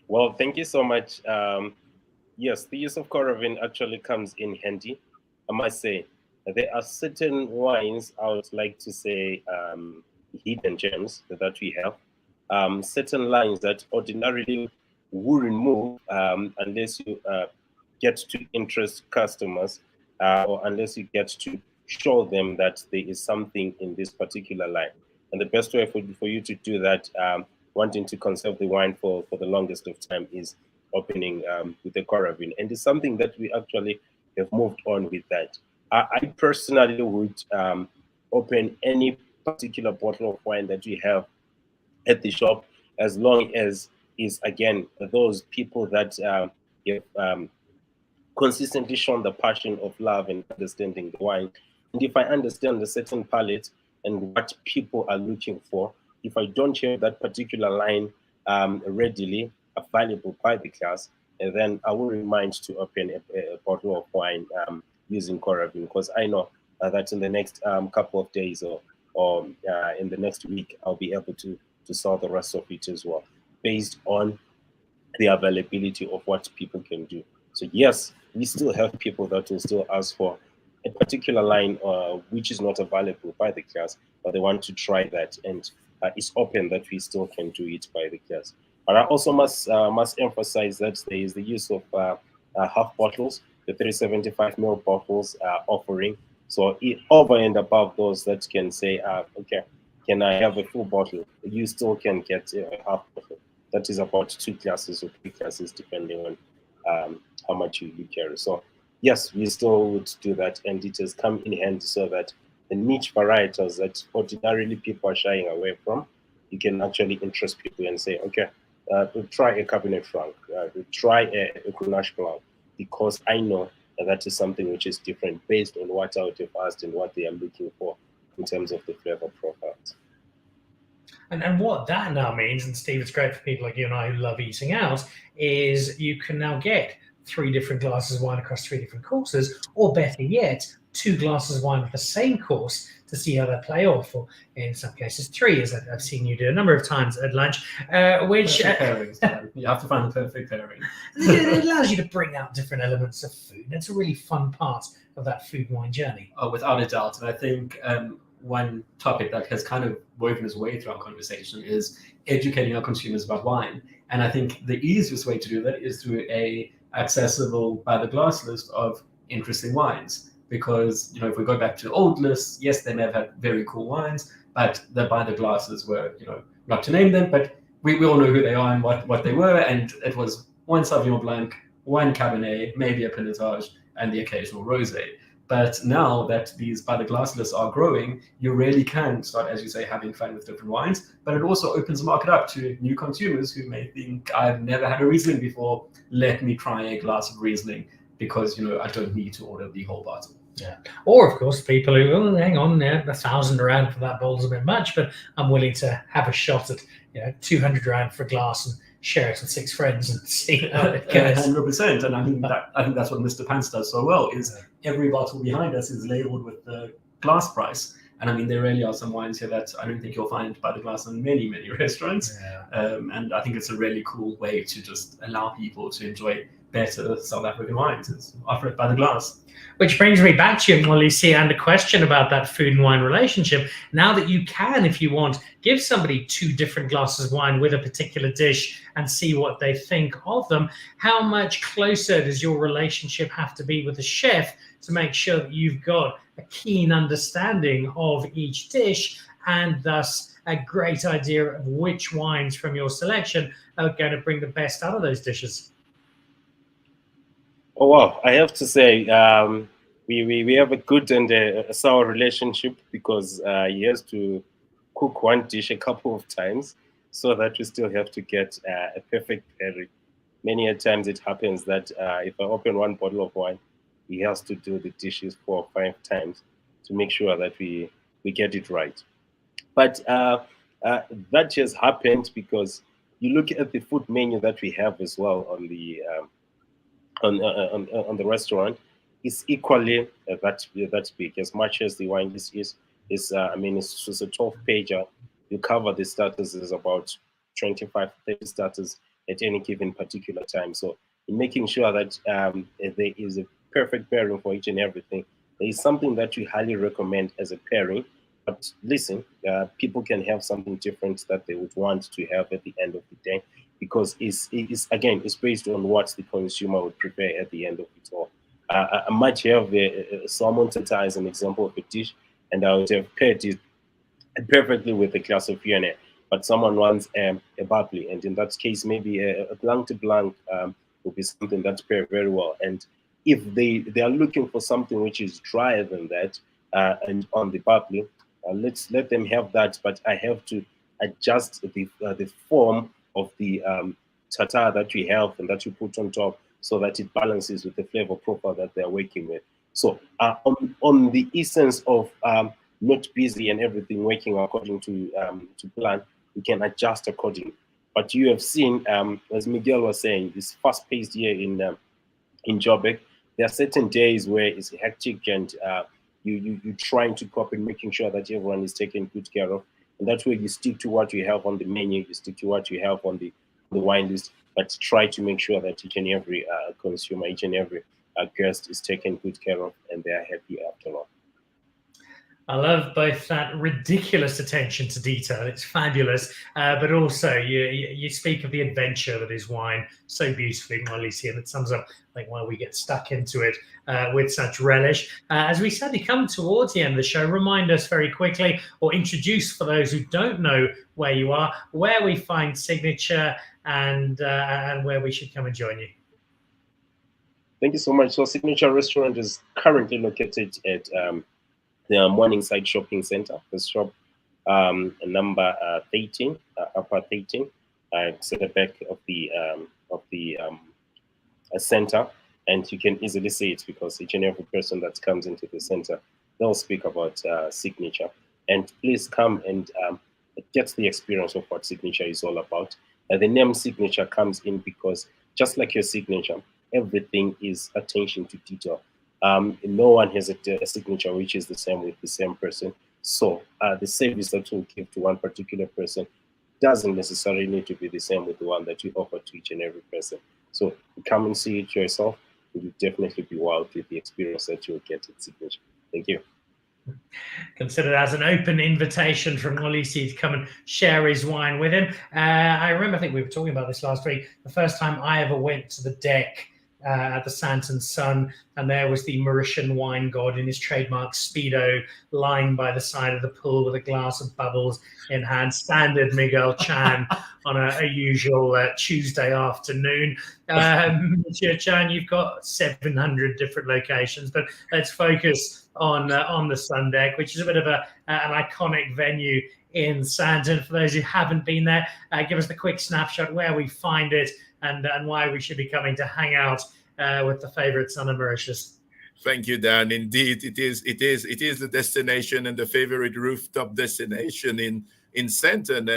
Well, thank you so much. Yes, the use of Coravin actually comes in handy. I must say, there are certain wines, I would like to say, hidden gems that we have. Certain lines that ordinarily wouldn't move unless you get to interest customers or unless you get to show them that there is something in this particular line. And the best way for you to do that, wanting to conserve the wine for the longest of time, is opening with the Coravin. And it's something that we actually have moved on with that. I personally would open any particular bottle of wine that we have at the shop, as long as is, again, those people that have consistently shown the passion of love and understanding the wine. And if I understand a certain palate and what people are looking for, if I don't have that particular line readily available by the class, and then I wouldn't mind to open a bottle of wine using Coravin, because I know that in the next couple of days or in the next week, I'll be able to sell the rest of it as well, based on the availability of what people can do. So yes, we still have people that will still ask for a particular line which is not available by the class, but they want to try that, and it's open that we still can do it by the class. But I also must emphasize that there is the use of half bottles, the 375 ml bottles offering. So over and above those that can say, okay, can I have a full bottle? You still can get a half bottle. That is about 2 glasses or 3 glasses, depending on how much you carry. So yes, we still would do that, and it has come in handy so that the niche varietals that ordinarily people are shying away from, you can actually interest people and say, okay, try a Cabernet Franc, try a Grenache Blanc, because I know that is something which is different based on what I would have asked and what they are looking for in terms of the flavor profiles. And what that now means, and Steve, it's great for people like you and I who love eating out, is you can now get 3 different glasses of wine across 3 different courses, or better yet, 2 glasses of wine with the same course to see how they play off, or in some cases 3, as I've seen you do a number of times at lunch, which pairings, you have to find the perfect pairing. It allows you to bring out different elements of food. It's a really fun part of that food wine journey. Oh, without a doubt. And I think one topic that has kind of woven its way through our conversation is educating our consumers about wine. And I think the easiest way to do that is through a accessible by the glass list of interesting wines. Because, you know, if we go back to old lists, yes, they may have had very cool wines, but the by the glasses were, you know, not to name them, but we all know who they are and what they were. And it was 1 Sauvignon Blanc, 1 Cabernet, maybe a Pinotage, and the occasional Rosé. But now that these by the glass lists are growing, you really can start, as you say, having fun with different wines. But it also opens the market up to new consumers who may think, I've never had a Riesling before. Let me try a glass of Riesling, because, you know, I don't need to order the whole bottle. Yeah. Or, of course, people who, oh, hang on, 1,000 rand for that bowl's a bit much, but I'm willing to have a shot at, 200 rand for a glass and share it with 6 friends and see how it goes. 100%. And I think that's what Mr. Pants does so well, is every bottle behind us is labeled with the glass price. And I mean, there really are some wines here that I don't think you'll find by the glass in many, many restaurants. And I think it's a really cool way to just allow people to enjoy better South African wines. It's offer it by the glass. Which brings me back to you, Mxolisi, and a question about that food and wine relationship. Now that you can, if you want, give somebody 2 different glasses of wine with a particular dish and see what they think of them, how much closer does your relationship have to be with the chef to make sure that you've got a keen understanding of each dish and thus a great idea of which wines from your selection are going to bring the best out of those dishes? Oh, wow. I have to say, we have a good and a sour relationship because he has to cook one dish a couple of times so that we still have to get a perfect pairing. Many a times it happens that if I open one bottle of wine, he has to do the dishes 4 or 5 times to make sure that we get it right. But that just happened because you look at the food menu that we have as well on the on the restaurant, is equally that big. As much as the wine list is I mean, it's just a 12-pager. You cover the starters. There's about 25, 30 starters at any given particular time. So in making sure that there is a perfect pairing for each and everything, there is something that we highly recommend as a pairing. But listen, people can have something different that they would want to have at the end of the day, because it's based on what the consumer would prefer at the end of it all. I might have a salmon tartare as an example of a dish, and I would have paired it perfectly with a glass of Viognier, but someone wants a bubbly, and in that case, maybe a blanc de blanc would be something that's paired very well. And if they are looking for something which is drier than that, and on the bubbly, let them have that, but I have to adjust the form of the tartare that we have and that you put on top so that it balances with the flavor profile that they're working with. So on the essence of not busy and everything working according to plan, we can adjust accordingly. But you have seen, as Miguel was saying, this fast-paced year in Joburg, there are certain days where it's hectic and you're trying to cope and making sure that everyone is taken good care of. And that's where you stick to what you have on the menu, you stick to what you have on the wine list, but try to make sure that each and every consumer, each and every guest is taken good care of and they are happy after all. I love both that ridiculous attention to detail, it's fabulous, but also you speak of the adventure that is wine so beautifully, Mxolisi, and it sums up like why we get stuck into it with such relish. As we sadly come towards the end of the show, remind us very quickly, or introduce for those who don't know where you are, where we find Signature and where we should come and join you. Thank you so much. So Signature Restaurant is currently located at the Morningside Shopping Center, the shop number 13, upper 13. It's at the back of the center, and you can easily see it because each and every person that comes into the center, they'll speak about Signature. And please come and get the experience of what Signature is all about. The name Signature comes in because just like your signature, everything is attention to detail. No one has a signature which is the same with the same person. So the service that you give to one particular person doesn't necessarily need to be the same with the one that you offer to each and every person. So come and see it yourself. You will definitely be wowed with the experience that you'll get at Signature. Thank you. Consider it as an open invitation from Mxolisi to come and share his wine with him. I remember, I think we were talking about this last week, the first time I ever went to the deck at the Santon Sun, and there was the Mauritian wine god in his trademark Speedo lying by the side of the pool with a glass of bubbles in hand. Standard Miguel Chan on a usual Tuesday afternoon. Monsieur Chan, you've got 700 different locations, but let's focus on the Sun Deck, which is a bit of an iconic venue in Santon. For those who haven't been there, give us the quick snapshot where we find it and why we should be coming to hang out with the favorite son of Mauritius. Thank you, Dan. Indeed, it is the destination and the favorite rooftop destination in in Sandton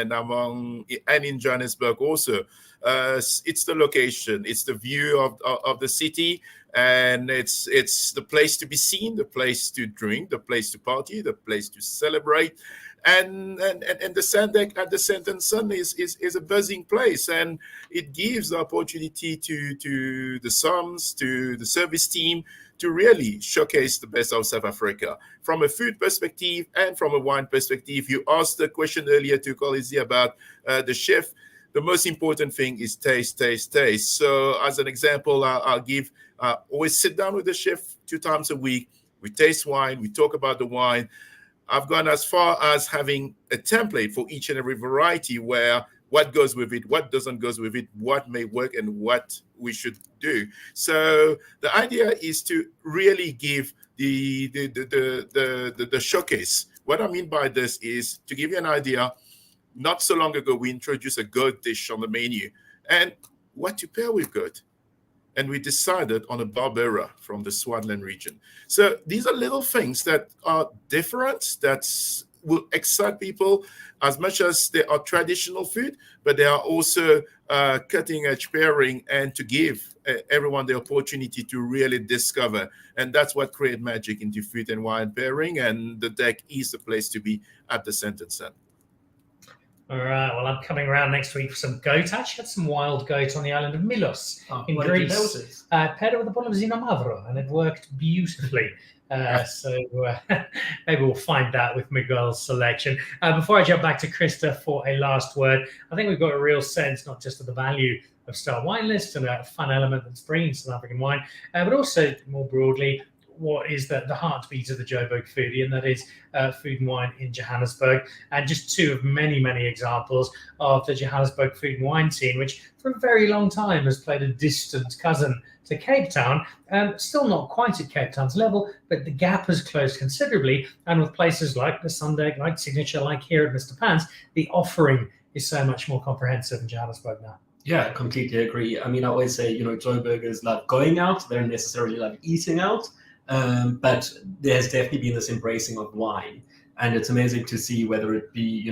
and in Johannesburg also. It's the location, it's the view of the city, and it's the place to be seen, the place to drink, the place to party, the place to celebrate. And the sand deck at the Sandton Sun is a buzzing place, and it gives the opportunity to the SOMs, to the service team, to really showcase the best of South Africa from a food perspective and from a wine perspective. You asked the question earlier to Mxolisi about the chef. The most important thing is taste, taste, taste. So as an example, I'll give, always sit down with the chef 2 times a week. We taste wine, we talk about the wine. I've gone as far as having a template for each and every variety where what goes with it, what doesn't go with it, what may work, and what we should do. So the idea is to really give the showcase. What I mean by this is to give you an idea. Not so long ago, we introduced a goat dish on the menu, and what to pair with goat. And we decided on a Barbera from the Swartland region. So these are little things that are different, that will excite people as much as they are traditional food, but they are also cutting edge pairing, and to give everyone the opportunity to really discover. And that's what creates magic into food and wine pairing, and the deck is the place to be at the Sandton Sun. All right, well, I'm coming around next week for some goat. I actually had some wild goat on the island of Milos in Greece. Paired it with a bottle of Zino Mavro, and it worked beautifully. So maybe we'll find that with Miguel's selection. Before I jump back to Kirster for a last word, I think we've got a real sense not just of the value of Star Wine List and a fun element that's bringing South African wine, but also more broadly, what is the heartbeat of the Joburg Foodie, and that is food and wine in Johannesburg. And just 2 of many, many examples of the Johannesburg food and wine scene, which for a very long time has played a distant cousin to Cape Town. Still not quite at Cape Town's level, but the gap has closed considerably. And with places like the Sundeck, like Signature, like here at Mr. Pants, the offering is so much more comprehensive in Johannesburg now. Yeah, I completely agree. I mean, I always say, Joburgers love going out. They don't necessarily love eating out. But there's definitely been this embracing of wine, and it's amazing to see whether it be,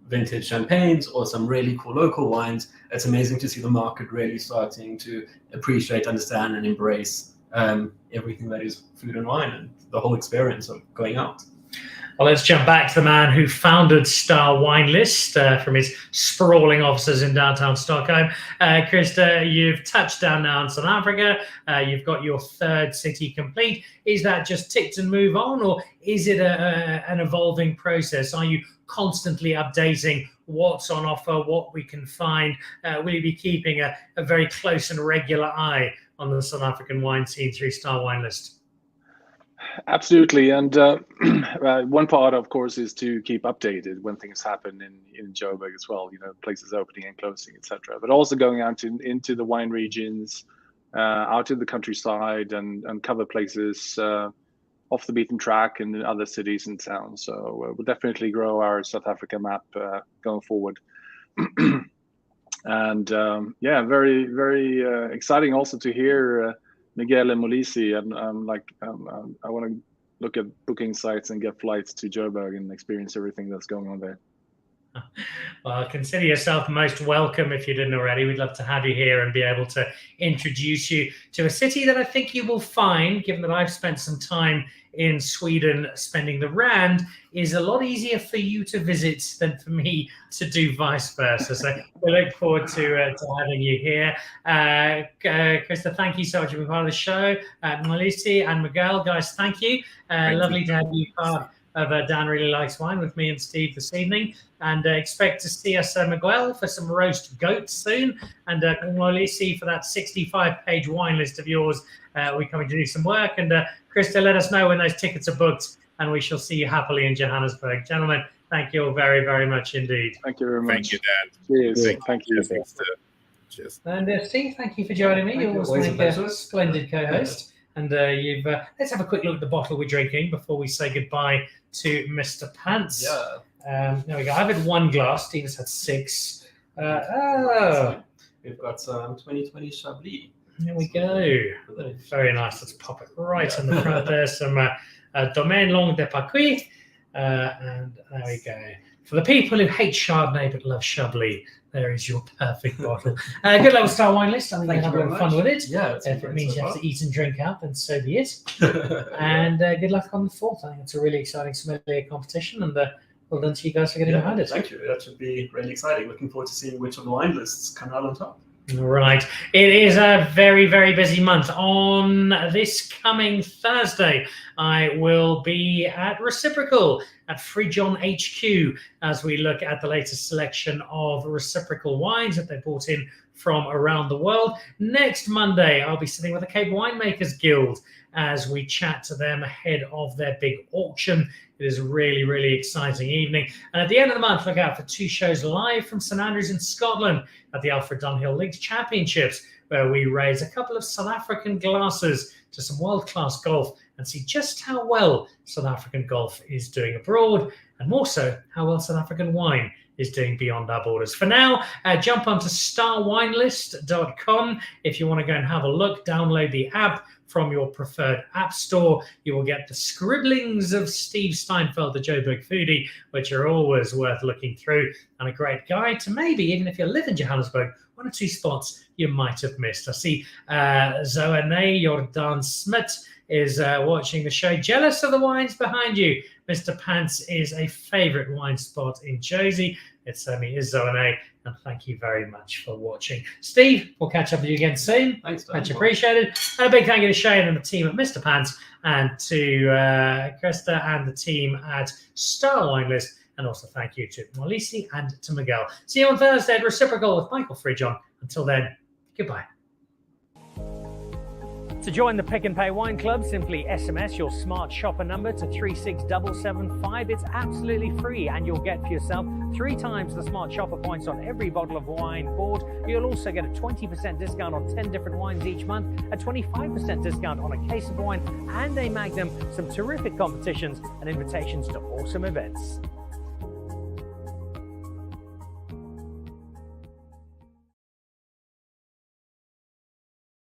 vintage champagnes or some really cool local wines. It's amazing to see the market really starting to appreciate, understand, and embrace everything that is food and wine and the whole experience of going out. Well, let's jump back to the man who founded Star Wine List from his sprawling offices in downtown Stockholm. Kirster, you've touched down now in South Africa. You've got your 3rd city complete. Is that just ticked and move on, or is it an evolving process? Are you constantly updating what's on offer, what we can find? Will you be keeping a very close and regular eye on the South African wine scene through Star Wine List? Absolutely, and one part, of course, is to keep updated when things happen in Joburg as well. Places opening and closing, etc. But also going out into the wine regions, out in the countryside, and cover places off the beaten track in other cities and towns. So we'll definitely grow our South Africa map going forward. And very, very exciting also to hear Miguel and Mxolisi, and I want to look at booking sites and get flights to Joburg and experience everything that's going on there. Well, consider yourself most welcome if you didn't already. We'd love to have you here and be able to introduce you to a city that I think you will find, given that I've spent some time in Sweden spending the Rand, is a lot easier for you to visit than for me to do vice versa. So we look forward to having you here. Kirster, thank you so much for being part of the show. Mxolisi and Miguel, guys, thank you. Lovely to have you part of Dan Really Likes Wine with me and Steve this evening. And expect to see us, Miguel, for some roast goats soon. And Mxolisi for that 65-page wine list of yours. We're coming to do some work. And Kirster, let us know when those tickets are booked, and we shall see you happily in Johannesburg. Gentlemen, thank you all very, very much indeed. Thank you very much. Thank you, Dan. Cheers. Thank you. Cheers. And Steve, thank you for joining me. You always make a splendid co-host. And let's have a quick look at the bottle we're drinking before we say goodbye to Mr. Pants. Yeah. There we go. I've had 1 glass. Steve has had 6. We've got some 2020 Chablis. There we go. Very nice. Let's pop it right in the front there. Some Domaine Long de Paquis. And there we go. For the people who hate Chardonnay but love Chablis, there is your perfect bottle. Good luck with Star Wine List. I think you'll have a lot of fun with it. Yeah, if it means you have to eat and drink up, then so be it. And good luck on the 4th. I think it's a really exciting sommelier competition, and well done to you guys for getting behind it. Thank you. That should be really exciting. Looking forward to seeing which of the wine lists come out on top. Right. It is a very, very busy month. On this coming Thursday, I will be at Reciprocal at Frijon HQ as we look at the latest selection of reciprocal wines that they brought in from around the world. Next Monday, I'll be sitting with the Cape Winemakers Guild as we chat to them ahead of their big auction. It is a really, really exciting evening. And at the end of the month, look out for 2 shows live from St Andrews in Scotland at the Alfred Dunhill Links Championships, where we raise a couple of South African glasses to some world-class golf and see just how well South African golf is doing abroad, and more so, how well South African wine is doing beyond our borders. For now, jump onto starwinelist.com if you want to go and have a look. Download the app from your preferred app store. You will get the scribblings of Steve Steinfeld, the Joburg Foodie, which are always worth looking through, and a great guide to maybe, even if you live in Johannesburg, 1 or 2 spots you might have missed. I see Zoane Jordan Smit is watching the show. Jealous of the wines behind you. Mr. Pants is a favorite wine spot in Josie. It certainly is, Zoane, and thank you very much for watching. Steve, we'll catch up with you again soon. Thanks, Dan. Much appreciated. And a big thank you to Shane and the team at Mr. Pants, and to Kirster and the team at Star Wine List. And also thank you to Mxolisi and to Miguel. See you on Thursday at Reciprocal with Michael Frijon. Until then, goodbye. To join the Pick and Pay Wine Club, simply SMS your smart shopper number to 36775. It's absolutely free, and you'll get for yourself 3 times the smart shopper points on every bottle of wine bought. You'll also get a 20% discount on 10 different wines each month, a 25% discount on a case of wine, and a Magnum, some terrific competitions and invitations to awesome events.